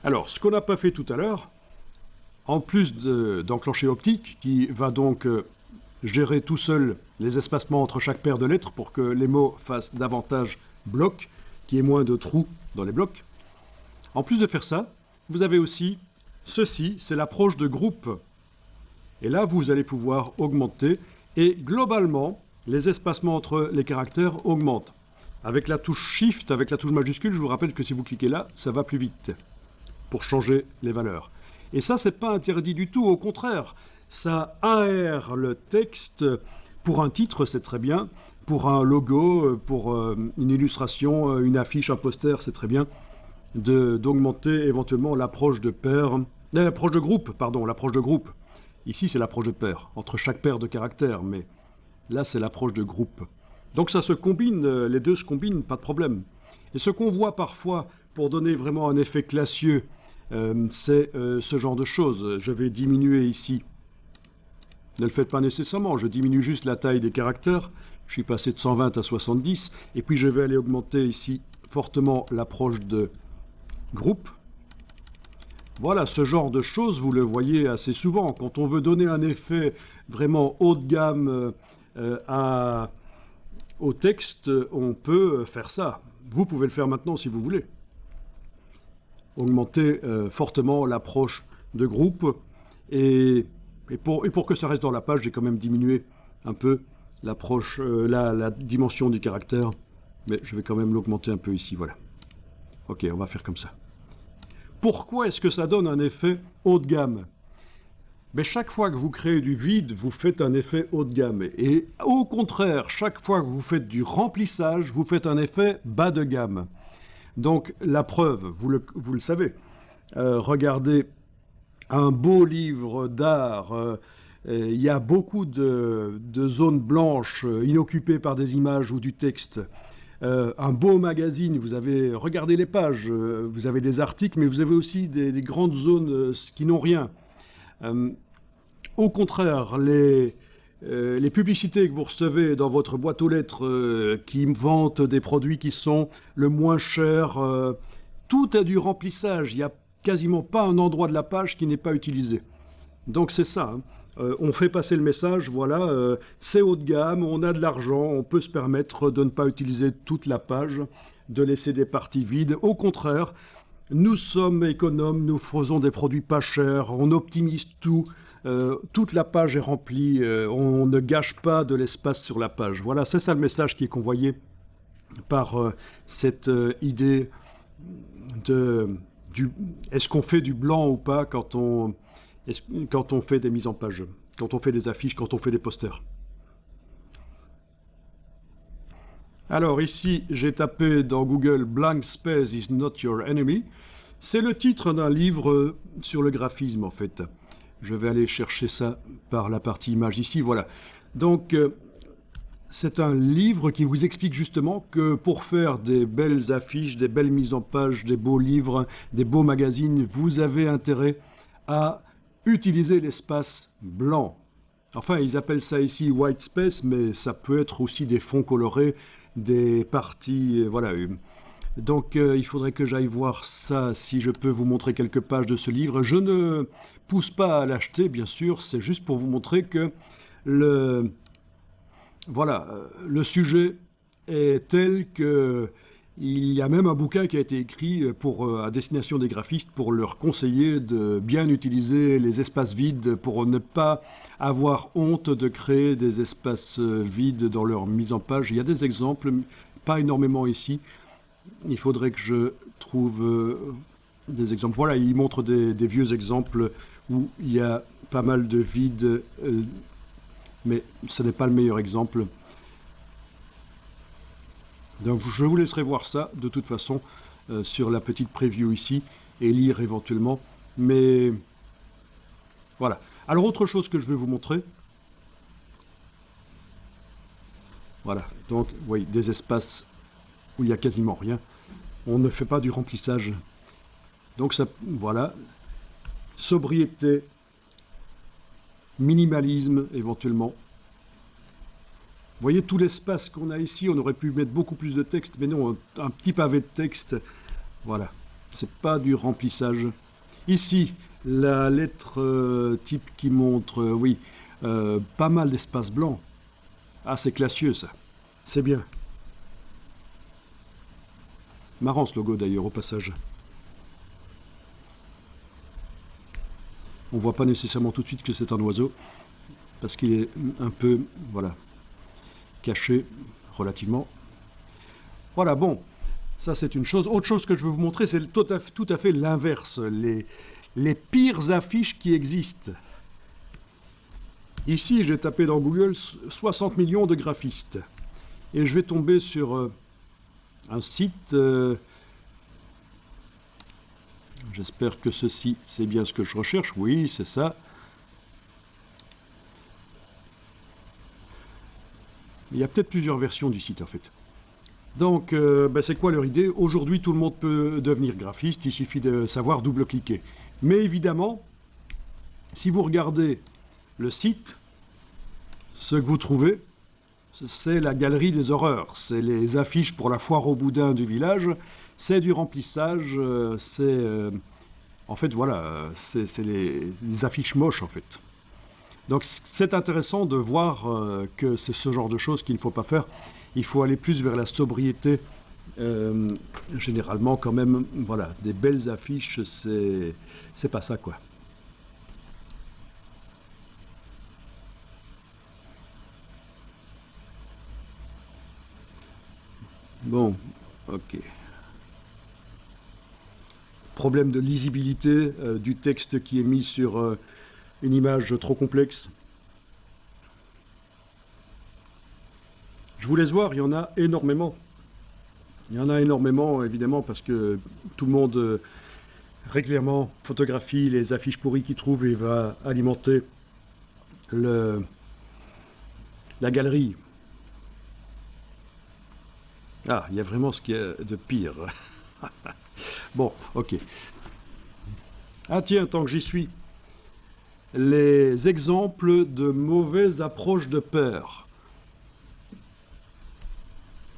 Alors, ce qu'on n'a pas fait tout à l'heure, en plus d'enclencher Optic, qui va donc gérer tout seul les espacements entre chaque paire de lettres pour que les mots fassent davantage blocs, qu'il y ait moins de trous dans les blocs. En plus de faire ça, vous avez aussi ceci, c'est l'approche de groupe. Et là, vous allez pouvoir augmenter, et globalement, les espacements entre les caractères augmentent. Avec la touche Shift, avec la touche majuscule, je vous rappelle que si vous cliquez là, ça va plus vite pour changer les valeurs. Et ça, c'est pas interdit du tout, au contraire. Ça aère le texte. Pour un titre, c'est très bien. Pour un logo, pour une illustration, une affiche, un poster, c'est très bien d'augmenter éventuellement l'approche de paire, l'approche de groupe, pardon, l'approche de groupe. Ici, c'est l'approche de paire, entre chaque paire de caractères, mais là, c'est l'approche de groupe. Donc ça se combine, les deux se combinent, pas de problème. Et ce qu'on voit parfois, pour donner vraiment un effet classieux, c'est ce genre de choses. Je vais diminuer ici. Ne le faites pas nécessairement, je diminue juste la taille des caractères. Je suis passé de 120 à 70. Et puis je vais aller augmenter ici fortement l'approche de groupe. Voilà, ce genre de choses, vous le voyez assez souvent. Quand on veut donner un effet vraiment haut de gamme au texte, on peut faire ça. Vous pouvez le faire maintenant si vous voulez. Augmenter fortement l'approche de groupe. Et pour que ça reste dans la page, j'ai quand même diminué un peu l'approche, la dimension du caractère. Mais je vais quand même l'augmenter un peu ici, voilà. Ok, on va faire comme ça. Pourquoi est-ce que ça donne un effet haut de gamme? Mais chaque fois que vous créez du vide, vous faites un effet haut de gamme. Et au contraire, chaque fois que vous faites du remplissage, vous faites un effet bas de gamme. Donc la preuve, vous le savez, regardez un beau livre d'art, il y a beaucoup de zones blanches inoccupées par des images ou du texte. Un beau magazine, vous avez, regardez les pages, vous avez des articles, mais vous avez aussi des grandes zones qui n'ont rien. Au contraire, les publicités que vous recevez dans votre boîte aux lettres qui vantent des produits qui sont le moins chers, tout a du remplissage. Il n'y a quasiment pas un endroit de la page qui n'est pas utilisé. Donc c'est ça. On fait passer le message, voilà, c'est haut de gamme, on a de l'argent, on peut se permettre de ne pas utiliser toute la page, de laisser des parties vides. Au contraire, nous sommes économes, nous faisons des produits pas chers, on optimise tout. Toute la page est remplie, on ne gâche pas de l'espace sur la page. Voilà, c'est ça le message qui est convoyé par cette idée de est-ce qu'on fait du blanc ou pas quand on fait des mises en page, quand on fait des affiches, quand on fait des posters. Alors ici, j'ai tapé dans Google « Blank space is not your enemy ». C'est le titre d'un livre sur le graphisme en fait. Je vais aller chercher ça par la partie image ici, voilà. Donc, c'est un livre qui vous explique justement que pour faire des belles affiches, des belles mises en page, des beaux livres, des beaux magazines, vous avez intérêt à utiliser l'espace blanc. Enfin, ils appellent ça ici white space, mais ça peut être aussi des fonds colorés, des parties, voilà. Donc, il faudrait que j'aille voir ça, si je peux vous montrer quelques pages de ce livre. Je ne pousse pas à l'acheter, bien sûr, c'est juste pour vous montrer que le sujet est tel que il y a même un bouquin qui a été écrit à destination des graphistes pour leur conseiller de bien utiliser les espaces vides pour ne pas avoir honte de créer des espaces vides dans leur mise en page. Il y a des exemples, pas énormément ici. Il faudrait que je trouve des exemples. Voilà, il montre des vieux exemples où il y a pas mal de vide, mais ce n'est pas le meilleur exemple. Donc je vous laisserai voir ça, de toute façon, sur la petite preview ici, et lire éventuellement. Mais voilà. Alors autre chose que je vais vous montrer. Voilà, donc oui, des espaces où il n'y a quasiment rien. On ne fait pas du remplissage. Donc ça, voilà. Sobriété, minimalisme éventuellement. Vous voyez tout l'espace qu'on a ici, on aurait pu mettre beaucoup plus de texte, mais non, un petit pavé de texte, voilà. C'est pas du remplissage. Ici, la lettre type qui montre, oui, pas mal d'espace blanc. Ah, c'est classieux ça. C'est bien. Marrant ce logo d'ailleurs, au passage. On voit pas nécessairement tout de suite que c'est un oiseau, parce qu'il est un peu, voilà, caché relativement. Voilà, bon, ça c'est une chose. Autre chose que je veux vous montrer, c'est tout à fait l'inverse, les pires affiches qui existent. Ici, j'ai tapé dans Google 60 millions de graphistes. Et je vais tomber sur un site. J'espère que ceci, c'est bien ce que je recherche. Oui, c'est ça. Il y a peut-être plusieurs versions du site, en fait. Donc, c'est quoi leur idée? Aujourd'hui, tout le monde peut devenir graphiste. Il suffit de savoir double-cliquer. Mais évidemment, si vous regardez le site, ce que vous trouvez, c'est la galerie des horreurs. C'est les affiches pour la foire au boudin du village. C'est du remplissage. En fait, voilà, c'est les affiches moches, en fait. Donc, c'est intéressant de voir que c'est ce genre de choses qu'il ne faut pas faire. Il faut aller plus vers la sobriété. Généralement, quand même, voilà, des belles affiches, c'est pas ça, quoi. Bon, ok. Problème de lisibilité du texte qui est mis sur une image trop complexe. Je vous laisse voir, il y en a énormément. Il y en a énormément, évidemment, parce que tout le monde régulièrement photographie les affiches pourries qu'il trouve et va alimenter la galerie. Ah, il y a vraiment ce qu'il y a de pire. Bon, ok. Ah tiens, tant que j'y suis. Les exemples de mauvaises approches de peur.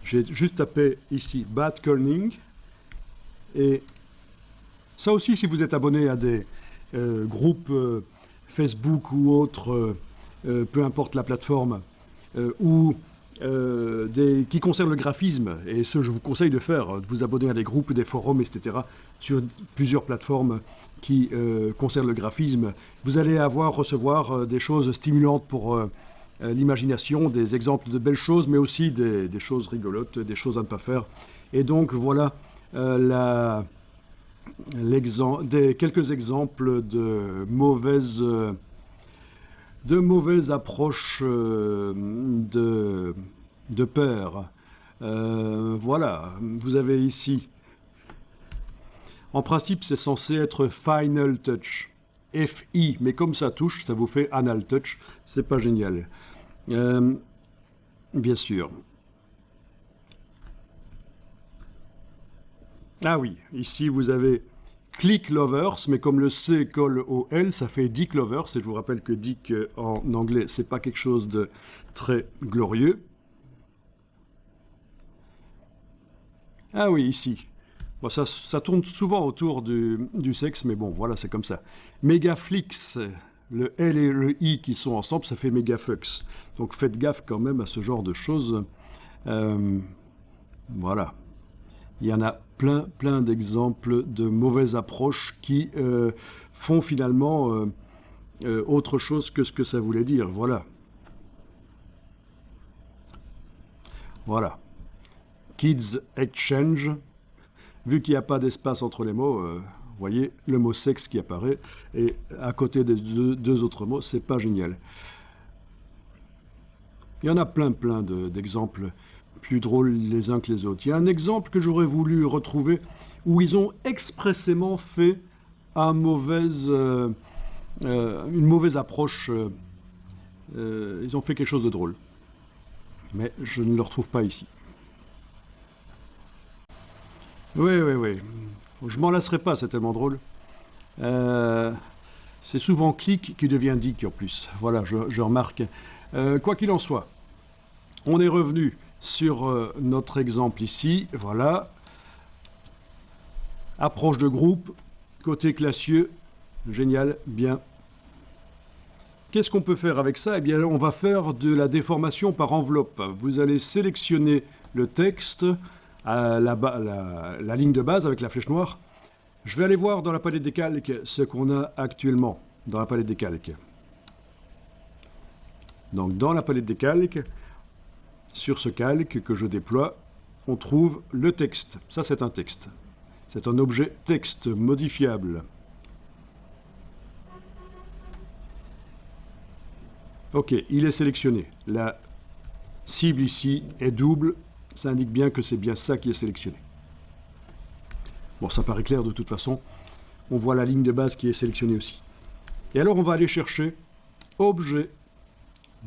J'ai juste tapé ici bad kerning. Et ça aussi, si vous êtes abonné à des groupes Facebook ou autres, peu importe la plateforme, ou qui concernent le graphisme, et ce je vous conseille de faire, de vous abonner à des groupes, des forums, etc., sur plusieurs plateformes qui concernent le graphisme, vous allez recevoir des choses stimulantes pour l'imagination, des exemples de belles choses, mais aussi des choses rigolotes, des choses à ne pas faire. Et donc voilà quelques exemples de mauvaises approches de peur. Voilà, vous avez ici. En principe, c'est censé être Final Touch. FI, mais comme ça touche, ça vous fait Anal Touch. C'est pas génial. Bien sûr. Ah oui, ici vous avez Click Lovers, mais comme le C colle au L, ça fait Dick Lovers. Et je vous rappelle que Dick en anglais, c'est pas quelque chose de très glorieux. Ah oui, ici. Bon, ça tourne souvent autour du sexe, mais bon, voilà, c'est comme ça. Megaflix, le L et le I qui sont ensemble, ça fait Megafux. Donc faites gaffe quand même à ce genre de choses. Voilà. Il y en a plein d'exemples de mauvaises approches qui font finalement autre chose que ce que ça voulait dire. Voilà. Voilà. Kids Exchange. Vu qu'il n'y a pas d'espace entre les mots, vous voyez le mot sexe qui apparaît, et à côté des deux autres mots, c'est pas génial. Il y en a plein d'exemples plus drôles les uns que les autres. Il y a un exemple que j'aurais voulu retrouver où ils ont expressément fait une mauvaise approche. Ils ont fait quelque chose de drôle. Mais je ne le retrouve pas ici. Oui. Je m'en lasserai pas, c'est tellement drôle. C'est souvent clic qui devient dick en plus. Voilà, je remarque. Quoi qu'il en soit, on est revenu sur notre exemple ici. Voilà. Approche de groupe, côté classieux, génial, bien. Qu'est-ce qu'on peut faire avec ça? Eh bien, on va faire de la déformation par enveloppe. Vous allez sélectionner le texte à la ligne de base avec la flèche noire. Je vais aller voir dans la palette des calques ce qu'on a actuellement dans la palette des calques. Donc, dans la palette des calques, sur ce calque que je déploie, on trouve le texte. Ça, c'est un texte. C'est un objet texte modifiable. Ok, il est sélectionné. La cible ici est double. Ça indique bien que c'est bien ça qui est sélectionné. Bon, ça paraît clair de toute façon. On voit la ligne de base qui est sélectionnée aussi. Et alors, on va aller chercher objet,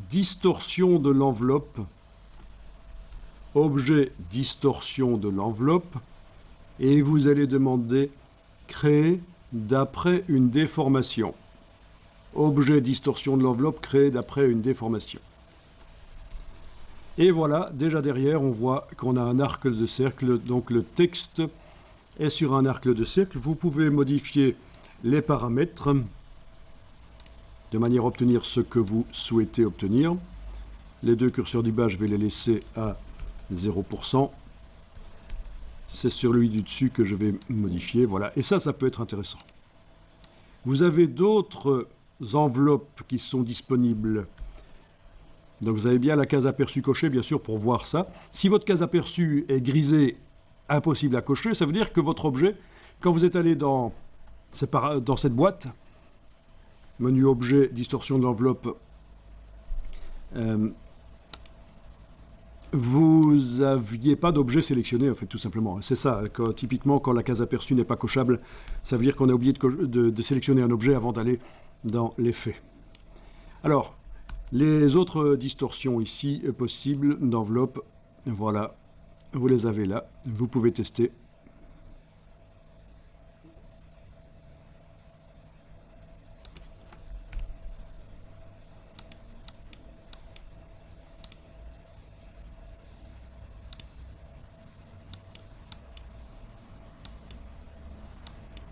distorsion de l'enveloppe. Objet, distorsion de l'enveloppe. Et vous allez demander créer d'après une déformation. Objet, distorsion de l'enveloppe créé d'après une déformation. Et voilà, déjà derrière, on voit qu'on a un arc de cercle. Donc le texte est sur un arc de cercle. Vous pouvez modifier les paramètres de manière à obtenir ce que vous souhaitez obtenir. Les deux curseurs du bas, je vais les laisser à 0%. C'est celui du dessus que je vais modifier. Voilà. Et ça peut être intéressant. Vous avez d'autres enveloppes qui sont disponibles. Donc vous avez bien la case aperçue cochée, bien sûr, pour voir ça. Si votre case aperçue est grisée, impossible à cocher, ça veut dire que votre objet, quand vous êtes allé dans cette boîte, menu objet, distorsion de l'enveloppe, vous n'aviez pas d'objet sélectionné, en fait, tout simplement. C'est ça, typiquement, quand la case aperçue n'est pas cochable, ça veut dire qu'on a oublié de sélectionner un objet avant d'aller dans l'effet. Alors, les autres distorsions ici possibles d'enveloppe, voilà, vous les avez là, vous pouvez tester.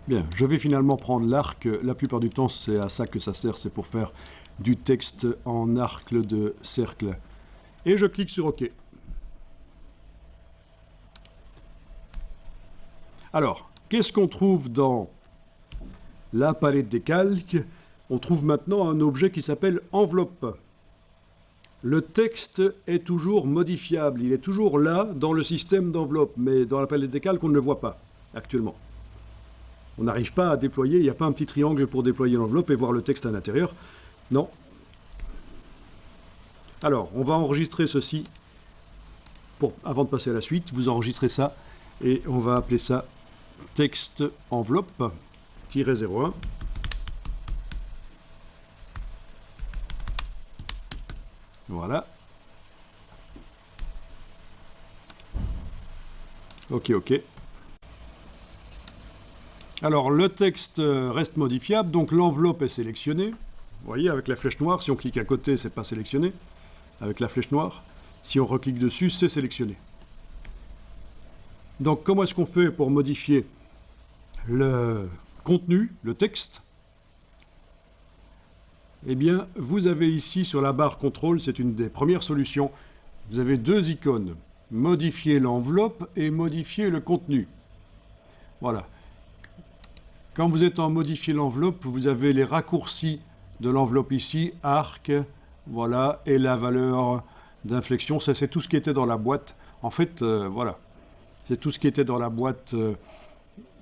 Bien, je vais finalement prendre l'arc. La plupart du temps, c'est à ça que ça sert, c'est pour faire du texte en arc de cercle. Et je clique sur OK. Alors, qu'est-ce qu'on trouve dans la palette des calques? On trouve maintenant un objet qui s'appelle enveloppe. Le texte est toujours modifiable, il est toujours là dans le système d'enveloppe, mais dans la palette des calques, on ne le voit pas actuellement. On n'arrive pas à déployer, il n'y a pas un petit triangle pour déployer l'enveloppe et voir le texte à l'intérieur. Non. Alors, on va enregistrer ceci avant de passer à la suite. Vous enregistrez ça et on va appeler ça texte enveloppe-01. Voilà. OK. Alors, le texte reste modifiable, donc l'enveloppe est sélectionnée. Vous voyez, avec la flèche noire, si on clique à côté, c'est pas sélectionné. Avec la flèche noire, si on reclique dessus, c'est sélectionné. Donc, comment est-ce qu'on fait pour modifier le contenu, le texte? Eh bien, vous avez ici sur la barre contrôle, c'est une des premières solutions, vous avez deux icônes. Modifier l'enveloppe et modifier le contenu. Voilà. Quand vous êtes en modifier l'enveloppe, vous avez les raccourcis de l'enveloppe ici, arc, voilà, et la valeur d'inflexion. Ça, c'est tout ce qui était dans la boîte. En fait, voilà. C'est tout ce qui était dans la boîte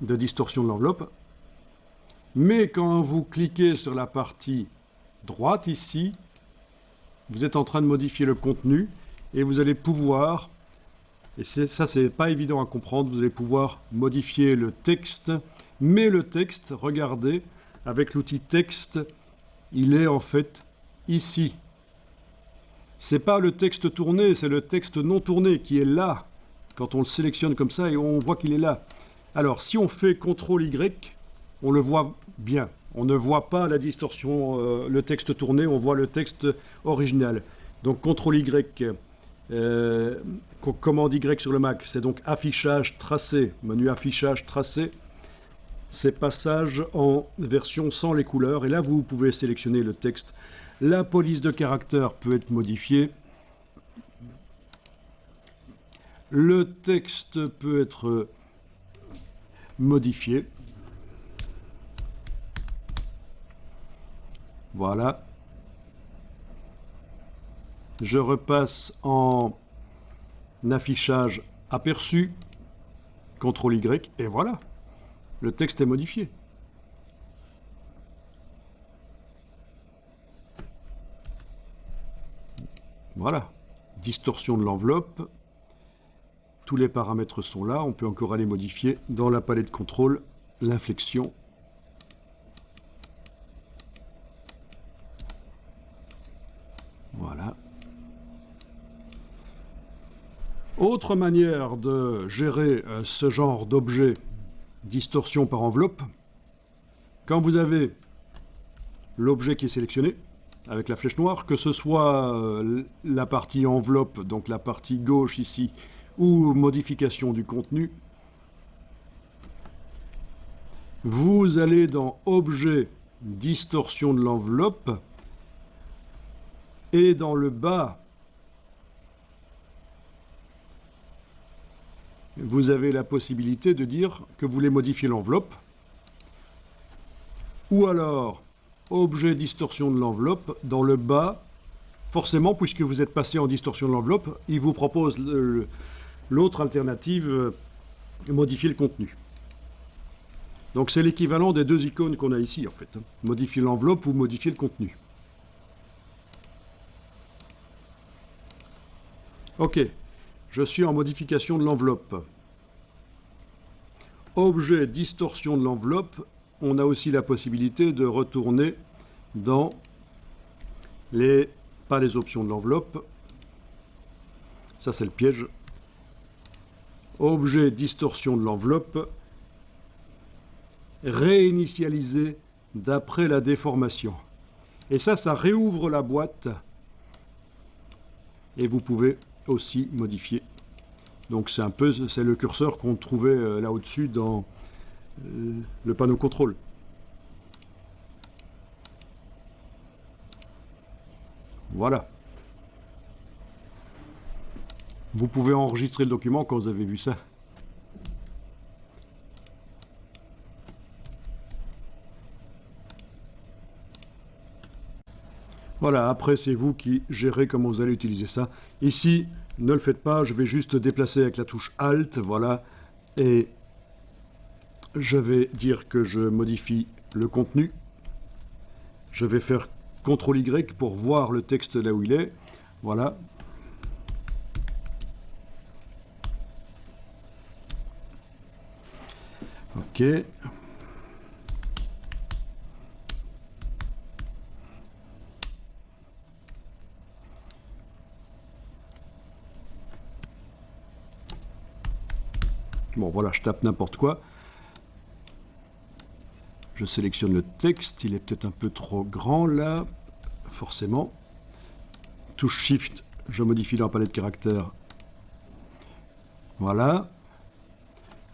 de distorsion de l'enveloppe. Mais quand vous cliquez sur la partie droite ici, vous êtes en train de modifier le contenu et vous allez pouvoir, et ça c'est pas évident à comprendre, vous allez pouvoir modifier le texte, mais le texte, regardez, avec l'outil texte, il est en fait ici. C'est pas le texte tourné, c'est le texte non tourné qui est là, quand on le sélectionne comme ça et on voit qu'il est là. Alors si on fait CTRL-Y, on le voit bien. On ne voit pas la distorsion, le texte tourné, on voit le texte original. Donc CTRL-Y, commande Y sur le Mac, c'est donc affichage tracé, menu affichage tracé. ces passages en version sans les couleurs. Et là, vous pouvez sélectionner le texte. La police de caractère peut être modifiée. Le texte peut être modifié. Voilà. Je repasse en affichage aperçu, CTRL Y, et voilà. Le texte est modifié. Voilà. Distorsion de l'enveloppe. Tous les paramètres sont là. On peut encore aller modifier dans la palette de contrôle l'inflexion. Voilà. Autre manière de gérer ce genre d'objet, distorsion par enveloppe, quand vous avez l'objet qui est sélectionné, avec la flèche noire, que ce soit la partie enveloppe, donc la partie gauche ici, ou modification du contenu, vous allez dans Objet, distorsion de l'enveloppe, et dans le bas, vous avez la possibilité de dire que vous voulez modifier l'enveloppe, ou alors objet distorsion de l'enveloppe, dans le bas, forcément, puisque vous êtes passé en distorsion de l'enveloppe, il vous propose l'autre alternative, modifier le contenu. Donc c'est l'équivalent des deux icônes qu'on a ici, en fait. Modifier l'enveloppe ou modifier le contenu. Ok, je suis en modification de l'enveloppe. Objet distorsion de l'enveloppe, on a aussi la possibilité de retourner dans pas les options de l'enveloppe. Ça, c'est le piège. Objet distorsion de l'enveloppe, réinitialiser d'après la déformation. Et ça réouvre la boîte. Et vous pouvez aussi modifier. Donc c'est le curseur qu'on trouvait là au-dessus dans le panneau contrôle. Voilà. Vous pouvez enregistrer le document quand vous avez vu ça. Voilà, après c'est vous qui gérez comment vous allez utiliser ça. Ici, ne le faites pas, je vais juste déplacer avec la touche Alt, voilà, et je vais dire que je modifie le contenu. Je vais faire CTRL Y pour voir le texte là où il est, voilà. Ok. Bon, voilà, je tape n'importe quoi. Je sélectionne le texte. Il est peut-être un peu trop grand, là. Forcément. Touche Shift, je modifie dans la palette de caractères. Voilà.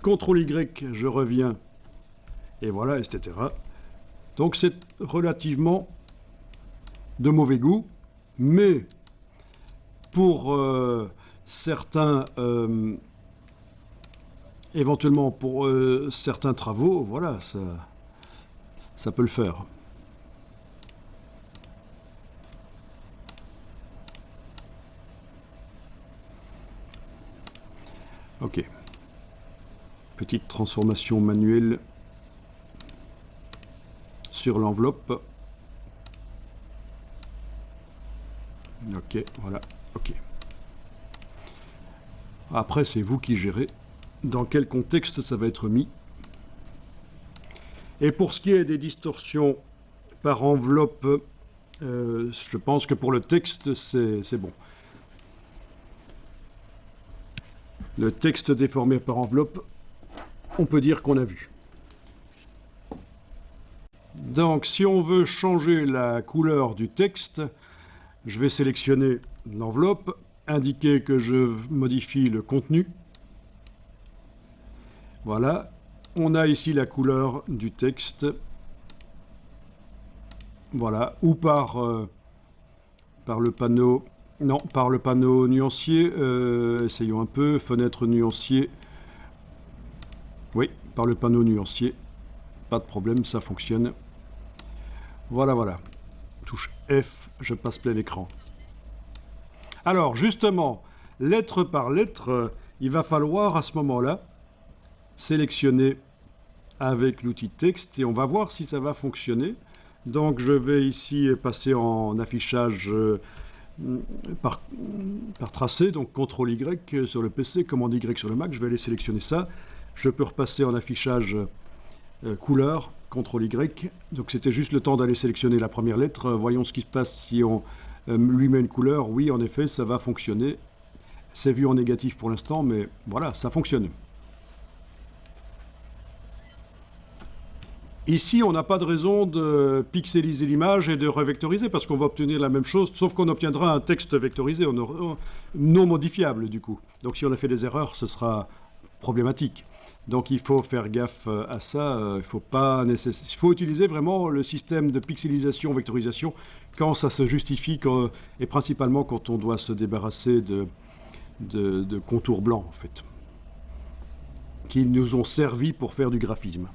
CTRL Y, je reviens. Et voilà, etc. Donc, c'est relativement de mauvais goût. Mais, pour certains... éventuellement pour certains travaux, voilà, ça peut le faire. Ok. Petite transformation manuelle sur l'enveloppe. Ok, voilà, ok. Après, c'est vous qui gérez dans quel contexte ça va être mis. Et pour ce qui est des distorsions par enveloppe, je pense que pour le texte, c'est bon. Le texte déformé par enveloppe, on peut dire qu'on a vu. Donc, si on veut changer la couleur du texte, je vais sélectionner l'enveloppe, indiquer que je modifie le contenu. Voilà. On a ici la couleur du texte. Voilà, ou par le panneau, non, par le panneau nuancier, essayons un peu, fenêtre nuancier, oui, par le panneau nuancier, pas de problème, ça fonctionne. Voilà, voilà, touche F, je passe plein l'écran. Alors, justement, lettre par lettre, il va falloir à ce moment-là sélectionner avec l'outil texte et on va voir si ça va fonctionner. Donc je vais ici passer en affichage par tracé, donc CTRL Y sur le PC, commande Y sur le Mac, je vais aller sélectionner ça. Je peux repasser en affichage couleur, CTRL Y, donc c'était juste le temps d'aller sélectionner la première lettre. Voyons ce qui se passe si on lui met une couleur. Oui, en effet, ça va fonctionner. C'est vu en négatif pour l'instant, mais voilà, ça fonctionne. Ici, on n'a pas de raison de pixeliser l'image et de revectoriser parce qu'on va obtenir la même chose, sauf qu'on obtiendra un texte vectorisé, non modifiable du coup. Donc si on a fait des erreurs, ce sera problématique. Donc il faut faire gaffe à ça, il faut utiliser vraiment le système de pixelisation, vectorisation quand ça se justifie et principalement quand on doit se débarrasser de contours blancs en fait, qui nous ont servi pour faire du graphisme.